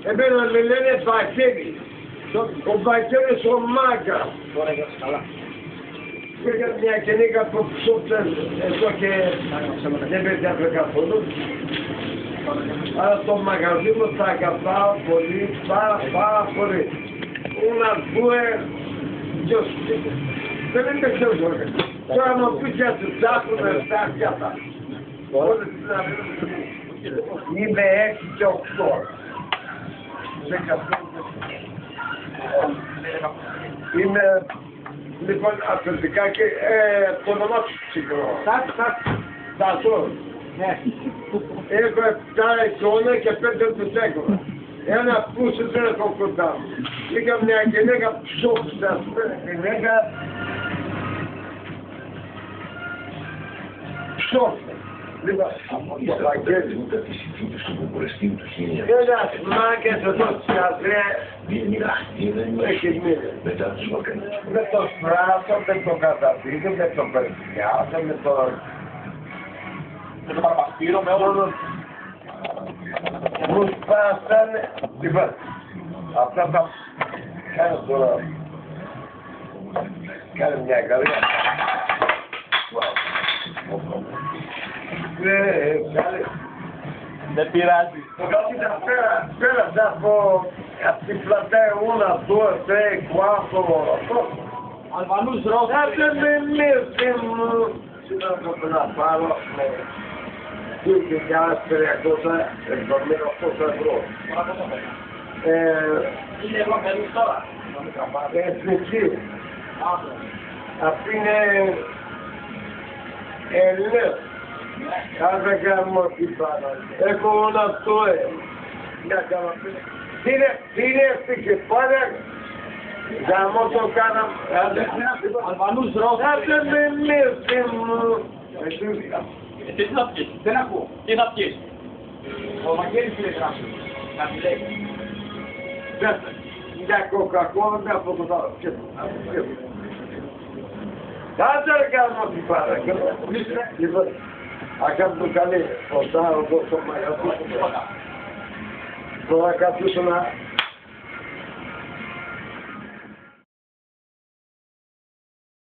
Εμένα με λένε Βαγγέλη. Ο Βαγγέλης ο Μάγκα. Τώρα για καλά. Πήγα μια γυναίκα που ψούψε εδώ και δεν με διάβε καθόλου. Αλλά στο μαγαζί μου θα αγαπάω πολύ, πάρα πολύ. Una bue, yo δεν είναι ξέρω. Τώρα να πεις για τους άκουνε τα αυτά. Είμαι 6 και 8. Είμαι λοιπόν αθλητικά και το όνομά του ψυχρό. Τάσο. Έχω 7 εικόνα και 5 τους έκονα. Ένα πούσι δεν έχω κοντά μου. Είχα μια γυναίκα ψόφιστα, γυναίκα ψόφιστα. Λοιπόν, από το Βαγγέλη. Ένας μάγκες εδώ στη Ανδρέα έχει μείνει. Με το στράτο, με το καταδίδιο, με το Περτιάδο, με το... Με το Παραπαστήρο, με όλο. Μου σπάσανε, λοιπόν, αυτά τα κάνω τώρα. Κάνε μια καλή. Καλή. Δεν πειράζει. Πέρασε από την πλατεία 1, 2, 3, 4, Αλβανούς Ρώσους. Άντε με μύρτη μου. Σήμερα να πάρω με 2.370 ευρώ. Είναι εγώ παίρνεις τώρα. Εθνική. Αυτή είναι Ελληνές. Κάθε κάνω τι πάνω. Έχω όλα αυτό μια καμπή. Τι είναι αυτή και πάλι. Γαμώ το κάναμε. Αλβανούς Ρώσους. Άντε με μύρτη μου. Εσύ τι θα πιεις. Δεν ακούω. Τι θα πιεις. Ο Βαγγέλης τι λέει γράψει. Κάτι λέει. Για κοκακόλα με από το άλλο. Άντε ρε κάνω τι πάρα. Λοιπόν. Ακάμε το καλή, ο Σάρο, ο Σωμαγιώτης. Τώρα καθίσου να